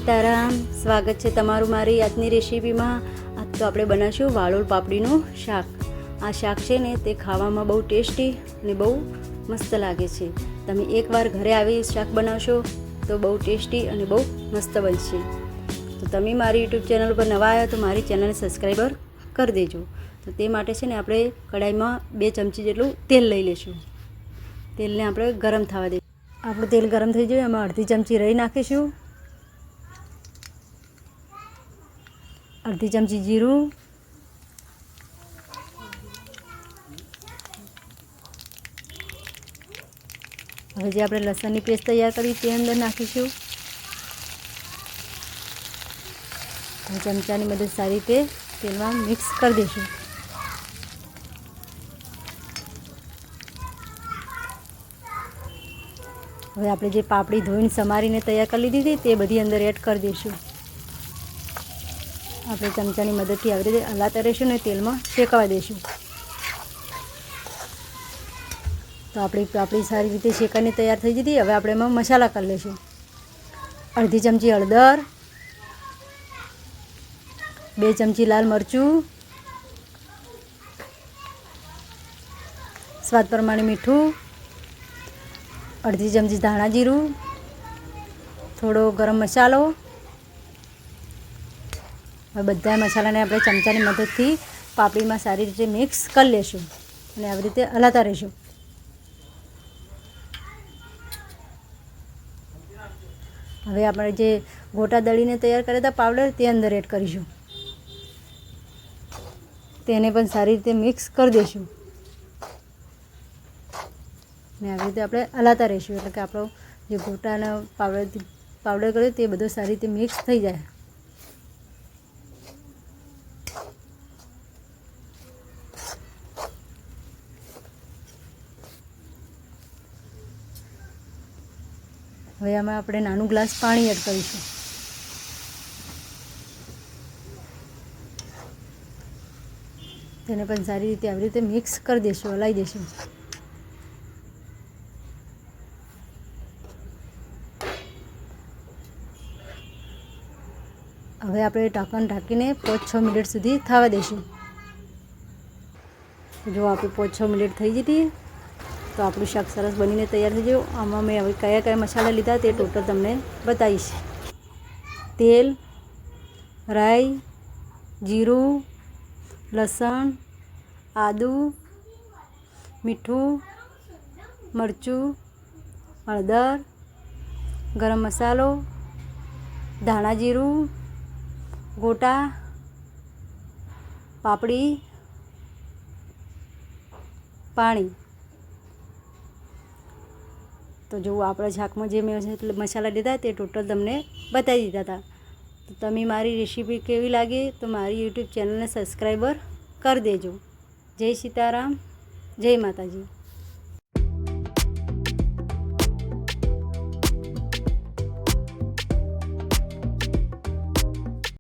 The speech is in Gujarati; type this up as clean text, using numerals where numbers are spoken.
સીતારામ, સ્વાગત છે તમારું મારી આજની રેસીપીમાં। આજ તો આપણે બનાવીશું વાલોળ પાપડીનું શાક। આ શાક છે ને તે ખાવામાં બહુ ટેસ્ટી અને બહુ મસ્ત લાગે છે। તમે એકવાર ઘરે આવી શાક બનાવશો તો બહુ ટેસ્ટી અને બહુ મસ્ત બનશે। તો તમે મારી યુટ્યુબ ચેનલ પર નવા આવ્યા તો મારી ચેનલને સબસ્ક્રાઈબર કરી દેજો। તો તે માટે છે ને આપણે કઢાઈમાં 2 ચમચી જેટલું તેલ લઈ લઈશું। તેલને આપણે ગરમ થવા દઈશું। આપણું તેલ ગરમ થઈ જાય એમાં અડધી ચમચી રાઈ નાખીશું, અડધી ચમચી જીરું, હવે જે આપણે લસણની પેસ્ટ તૈયાર કરી તે અંદર નાખીશું। હવે ચમચાની મદદ સારી રીતે તેલમાં મિક્સ કરી દઈશું। હવે આપણે જે પાપડી ધોઈને સમારીને તૈયાર કરી લીધી હતી તે બધી અંદર એડ કરી દઈશું। આપણે ચમચાની મદદથી આવી રીતે હલાતા રહીશું ને તેલમાં શેકવા દઈશું। તો આપણી પાપડી સારી રીતે શેકાઈને તૈયાર થઈ જતી। હવે આપણે એમાં મસાલા કરી લઈશું। અડધી ચમચી હળદર, 2 ચમચી લાલ મરચું, સ્વાદ પ્રમાણે મીઠું, અડધી ચમચી ધાણા જીરું, થોડો ગરમ મસાલો। હવે બધા મસાલાને આપણે ચમચાની મદદથી પાપડીમાં સારી રીતે મિક્સ કરી લઈશું અને આવી રીતે હલાતા રહીશું। હવે આપણે જે ગોટા દળીને તૈયાર કર્યા હતા પાવડર તે અંદર એડ કરીશું। તેને પણ સારી રીતે મિક્સ કરી દઈશું ને આવી રીતે આપણે હલાતા રહીશું એટલે કે આપણો જે ગોટાનો પાવડર કર્યો તે બધો સારી રીતે મિક્સ થઈ જાય। હવે આમાં આપણે નાનું ગ્લાસ પાણી એડ કરીશું। તેને પણ સારી રીતે આવી રીતે મિક્સ કરી દઈશું, હલાવી દઈશું। હવે આપણે ઢાંકણ ઢાંકીને 5-6 મિનિટ સુધી થવા દઈશું। જો આપણે 5-6 મિનિટ થઈ જતી તો આપણું શાક સરસ બનીને તૈયાર થઈ ગયું। આમાં મેં હવે કયા કયા મસાલા લીધા તે ટોટલ તમને બતાવીશ। તેલ, રાઈ, જીરું, લસણ, આદું, મીઠું, મરચું, હળદર, ગરમ મસાલો, ધાણા જીરું, ગોટા, પાપડી, પાણી। તો જો આપણા શાકમાં જે મેં મસાલા લીધા તે ટોટલ તમને બતાવી દીધા હતા। તો તમે મારી રેસીપી કેવી લાગી તો મારી યુટ્યુબ ચેનલને સબસ્ક્રાઈબર કરી દેજો। જય સીતારામ, જય માતાજી।